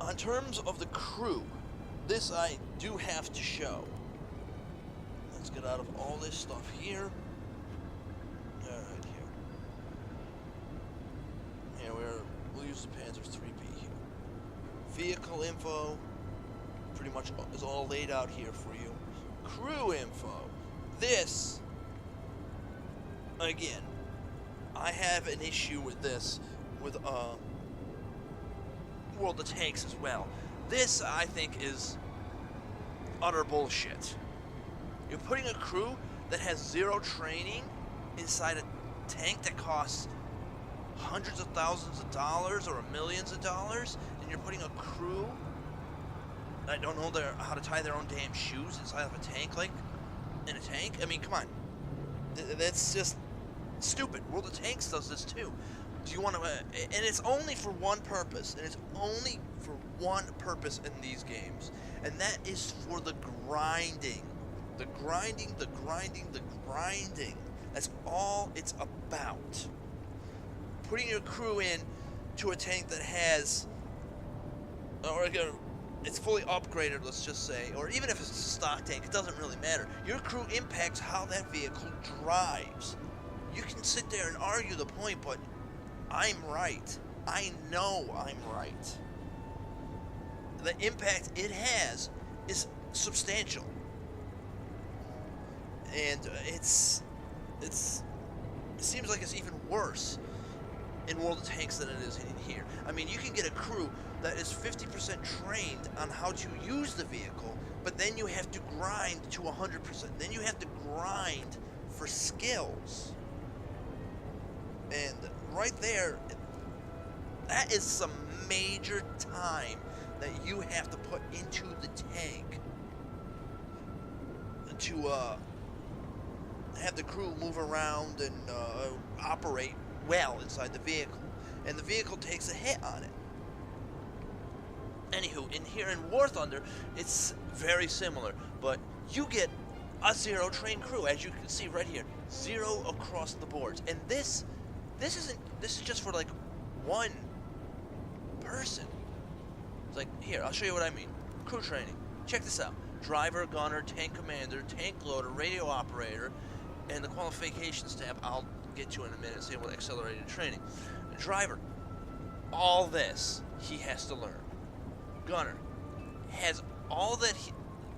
on terms of the crew, this I do have to show. Let's get out of all this stuff here. Alright, here. Yeah, we'll use the Panzer 3B here. Vehicle info, pretty much is all laid out here for you. Crew info. This, again, I have an issue with this, with World of Tanks as well. This, I think, is utter bullshit. You're putting a crew that has zero training inside a tank that costs hundreds of thousands of dollars or millions of dollars, and you're putting a crew that don't know how to tie their own damn shoes inside of a tank, like, in a tank? I mean, come on. That's just stupid. World of Tanks does this too. Do you want to... and it's only for one purpose. And it's only for one purpose in these games. And that is for the grinding. The grinding, the grinding, the grinding. That's all it's about. Putting your crew in to a tank that has... or it's fully upgraded, let's just say. Or even if it's a stock tank, it doesn't really matter. Your crew impacts how that vehicle drives. You can sit there and argue the point, but I'm right. I know I'm right. The impact it has is substantial. And it seems like it's even worse in World of Tanks than it is in here. I mean, you can get a crew that is 50% trained on how to use the vehicle, but then you have to grind to 100%. Then you have to grind for skills. And right there, that is some major time that you have to put into the tank to have the crew move around and operate well inside the vehicle. And the vehicle takes a hit on it. Anywho, in here in War Thunder, it's very similar, but you get a zero trained crew, as you can see right here, zero across the boards. And this is just for like one person. It's like, here, I'll show you what I mean. Crew training. Check this out. Driver, gunner, tank commander, tank loader, radio operator, and the qualifications tab I'll get to in a minute, saying what accelerated training. The driver, all this he has to learn. Gunner has all that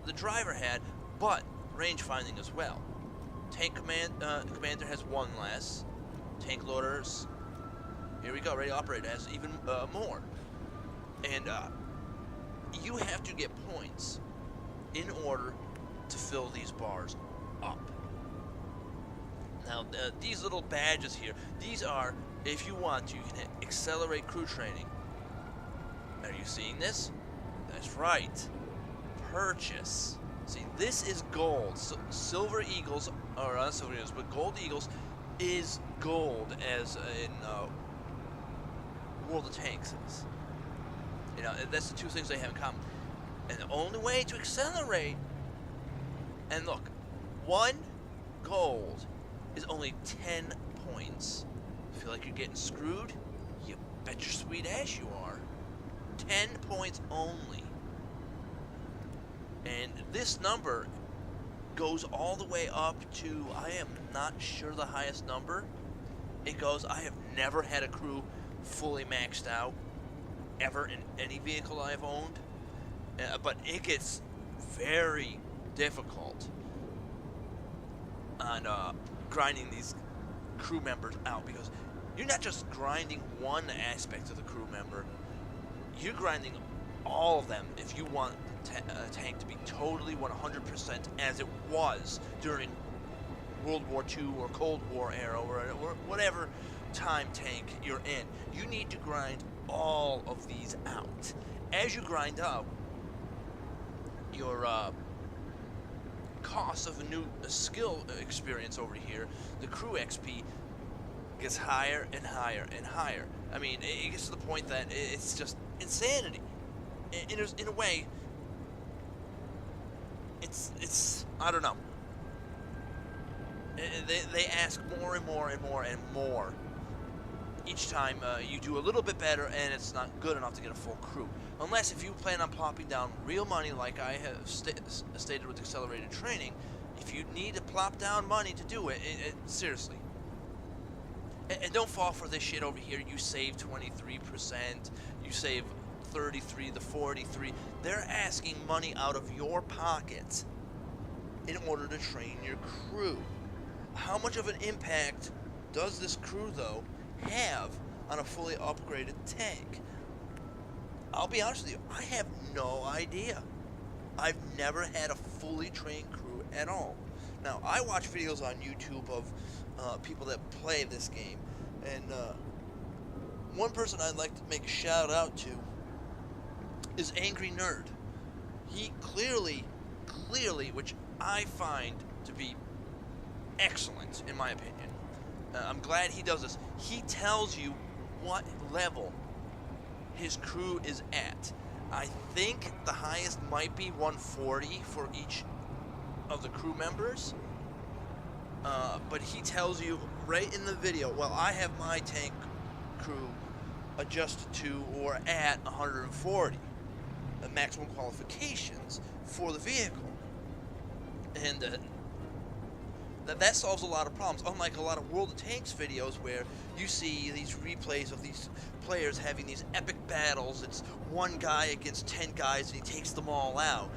the driver had, but range finding as well. Tank commander has one less. Tank loaders, here we go, radio operator has even more. And you have to get points in order to fill these bars up. Now, these little badges here, these are, if you want to, you can hit accelerate crew training. Are you seeing this? That's right. Purchase. See, this is gold. So, Silver Eagles, or not Silver Eagles, but Gold Eagles is gold, as in World of Tanks is. You know, that's the two things they have in common. And the only way to accelerate, and look, one gold is only 10 points. Feel like you're getting screwed? You bet your sweet ass you are. 10 points only. And this number goes all the way up to, I am not sure the highest number. It goes, I have never had a crew fully maxed out ever in any vehicle I've owned. But it gets very difficult on grinding these crew members out, because you're not just grinding one aspect of the crew member, you're grinding all of them if you want a tank to be totally 100% as it was during World War II or Cold War era, or whatever time tank you're in. You need to grind all of these out. As you grind up, your cost of a new skill experience over here, the crew XP, gets higher and higher and higher. I mean, it gets to the point that it's just insanity. In a way, it's I don't know. They ask more and more and more and more each time you do a little bit better, and it's not good enough to get a full crew. Unless if you plan on plopping down real money, like I have stated with accelerated training, if you need to plop down money to do it, seriously. And don't fall for this shit over here. You save 23%, you save 33 to 43. They're asking money out of your pocket in order to train your crew. How much of an impact does this crew, though, have on a fully upgraded tank? I'll be honest with you, I have no idea. I've never had a fully trained crew at all. Now, I watch videos on YouTube of people that play this game, and one person I'd like to make a shout out to is Angry Nerd. He clearly, which I find to be excellent in my opinion. I'm glad he does this. He tells you what level his crew is at. I think the highest might be 140 for each of the crew members. But he tells you right in the video, well, I have my tank crew adjusted to or at 140, the maximum qualifications for the vehicle. And that solves a lot of problems, unlike a lot of World of Tanks videos where you see these replays of these players having these epic battles. It's one guy against 10 guys and he takes them all out.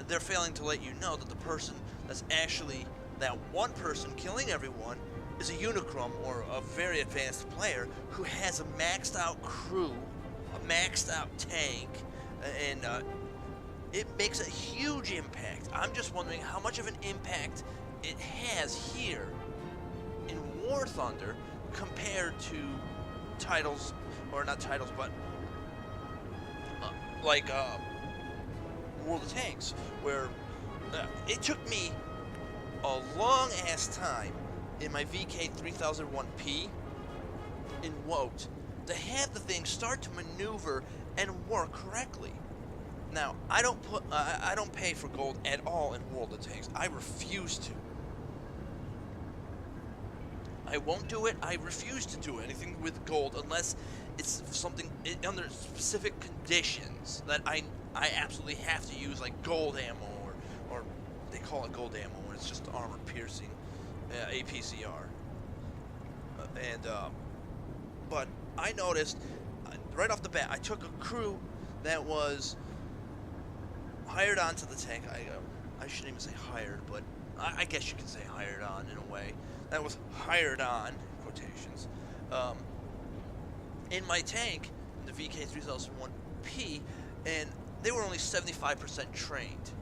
They're failing to let you know that the person that's actually that one person killing everyone is a Unicron or a very advanced player who has a maxed out crew, a maxed out tank, and it makes a huge impact. I'm just wondering how much of an impact it has here in War Thunder compared to titles, or not titles, but like World of Tanks, where it took me a long ass time in my VK3001P in WOT to have the thing start to maneuver and work correctly. Now, I don't pay for gold at all in World of Tanks. I refuse to. I won't do it. I refuse to do anything with gold unless it's something under specific conditions that I absolutely have to use, like gold ammo, or they call it gold ammo when it's just armor piercing APCR. But I noticed right off the bat, I took a crew that was hired onto the tank. I shouldn't even say hired, but I guess you can say hired on in a way. That was hired on, quotations, in my tank, in the VK3001P, and they were only 75% trained.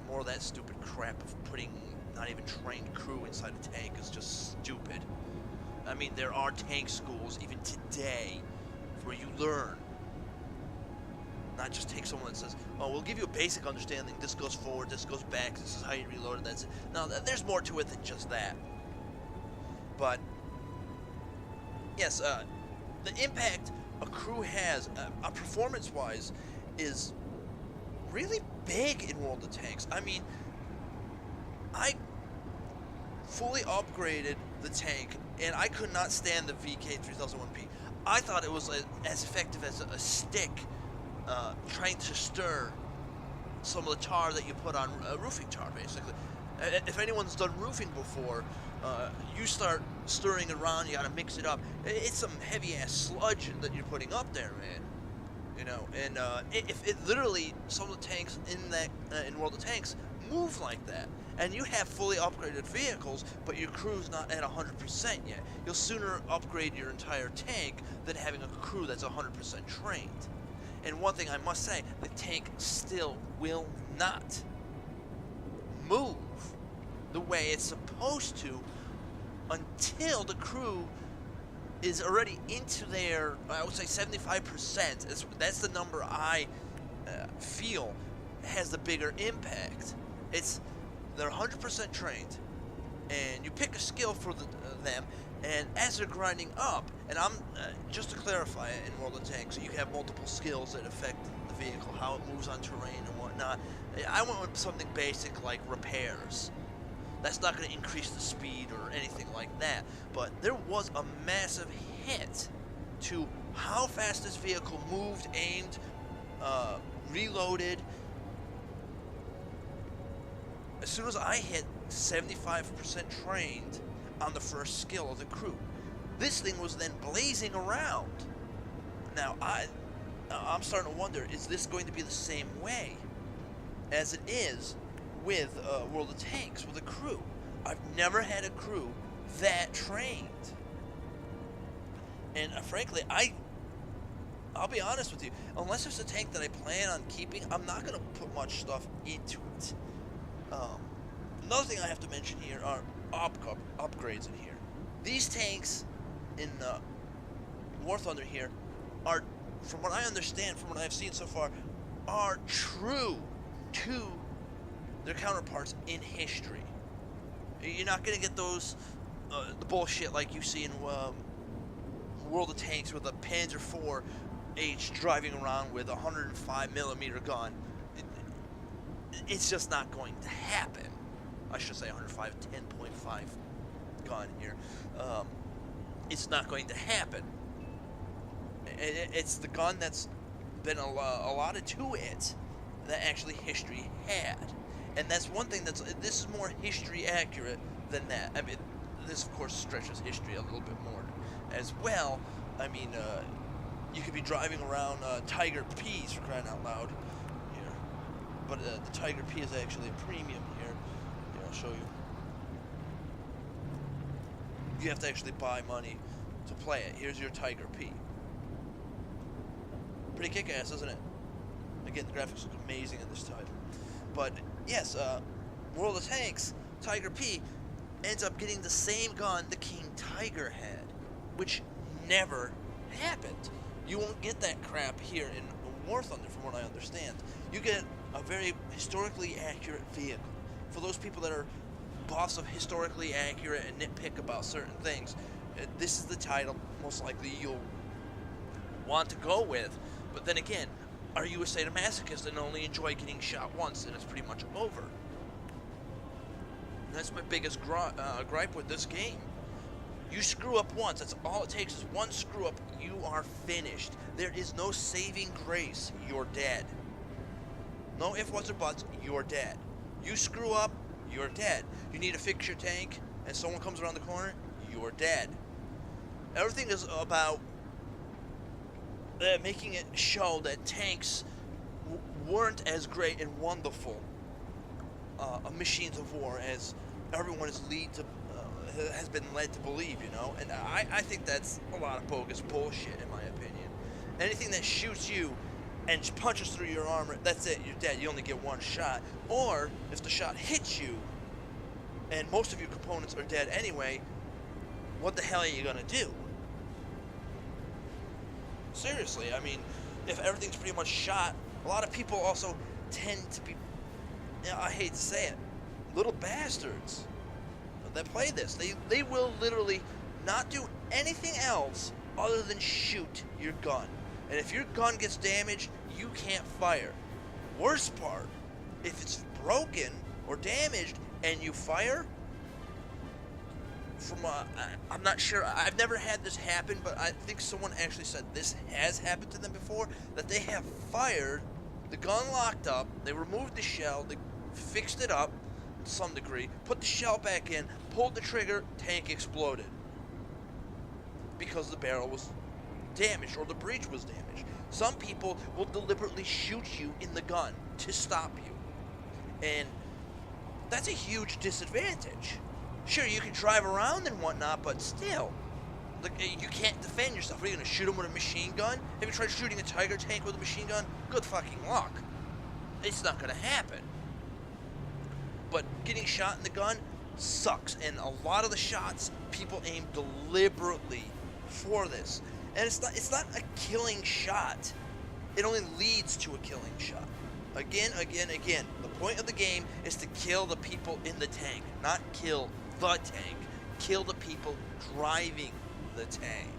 More of that stupid crap of putting not even trained crew inside a tank is just stupid. I mean, there are tank schools even today where you learn. Not just take someone that says, oh, we'll give you a basic understanding, this goes forward, this goes back, this is how you reload it, that's it. No, there's more to it than just that. But, yes, the impact a crew has, performance-wise, is really big in World of Tanks. I mean, I fully upgraded the tank, and I could not stand the VK3001P. I thought it was as effective as a stick trying to stir some of the tar that you put on roofing tar, basically. If anyone's done roofing before, you start stirring it around, you gotta mix it up. It's some heavy-ass sludge that you're putting up there, man. You know, and if it literally, some of the tanks in that in World of Tanks move like that, and you have fully upgraded vehicles, but your crew's not at 100% yet, you'll sooner upgrade your entire tank than having a crew that's 100% trained. And one thing I must say, the tank still will not move the way it's supposed to until the crew is already into their, I would say 75%. That's the number I feel has the bigger impact. They're 100% trained, and you pick a skill for them, and as they're grinding up, and I'm, just to clarify, in World of Tanks, you have multiple skills that affect the vehicle, how it moves on terrain and whatnot. I went with something basic like repairs. That's not going to increase the speed or anything like that, but there was a massive hit to how fast this vehicle moved, aimed, reloaded. As soon as I hit 75% trained on the first skill of the crew, this thing was then blazing around. Now, I'm starting to wonder, is this going to be the same way as it is with World of Tanks, with a crew? I've never had a crew that trained. And frankly, I'll be honest with you, unless there's a tank that I plan on keeping, I'm not going to put much stuff into it. Another thing I have to mention here are upgrades in here. These tanks in War Thunder here are, from what I understand, from what I've seen so far, are true to their counterparts in history. You're not going to get those, the bullshit like you see in World of Tanks with a Panzer IV-H driving around with a 105mm gun. It's just not going to happen. I should say 105, 10.5 gun here. It's not going to happen. It's the gun that's been allotted to it that actually history had. And that's one thing this is more history accurate than that. I mean, this of course stretches history a little bit more as well. I mean, you could be driving around Tiger P's, for crying out loud, here. But the Tiger P is actually a premium here. Here, I'll show you. You have to actually buy money to play it. Here's your Tiger P. Pretty kick-ass, isn't it? Again, the graphics look amazing in this title. But yes, World of Tanks, Tiger P ends up getting the same gun the King Tiger had, which never happened. You won't get that crap here in War Thunder, from what I understand. You get a very historically accurate vehicle. For those people that are buffs of historically accurate and nitpick about certain things, this is the title most likely you'll want to go with. But then again, are you a sadomasochist and only enjoy getting shot once and it's pretty much over? And that's my biggest gripe with this game. You screw up once, that's all it takes is one screw up, you are finished. There is no saving grace, you're dead. No ifs, buts, or buts, you're dead. You screw up, you're dead. You need to fix your tank and someone comes around the corner, you're dead. Everything is about making it show that tanks weren't as great and wonderful machines of war as everyone has been led to believe, you know? And I think that's a lot of bogus bullshit, in my opinion. Anything that shoots you and punches through your armor, that's it, you're dead. You only get one shot. Or, if the shot hits you, and most of your components are dead anyway, what the hell are you gonna do? Seriously, I mean, if everything's pretty much shot, a lot of people also tend to be, you know, I hate to say it, little bastards that play this. They will literally not do anything else other than shoot your gun. And if your gun gets damaged, you can't fire. Worst part, if it's broken or damaged and you fire, from I'm not sure, I've never had this happen, but I think someone actually said this has happened to them before, that they have fired, the gun locked up, they removed the shell, they fixed it up to some degree, put the shell back in, pulled the trigger, tank exploded. Because the barrel was damaged or the breech was damaged. Some people will deliberately shoot you in the gun to stop you. And that's a huge disadvantage. Sure, you can drive around and whatnot, but still, like, you can't defend yourself. Are you going to shoot them with a machine gun? Have you tried shooting a Tiger tank with a machine gun? Good fucking luck. It's not going to happen. But getting shot in the gun sucks, and a lot of the shots, people aim deliberately for this. And it's not a killing shot. It only leads to a killing shot. Again. The point of the game is to kill the people in the tank, not kill the tank. Kill the people driving the tank.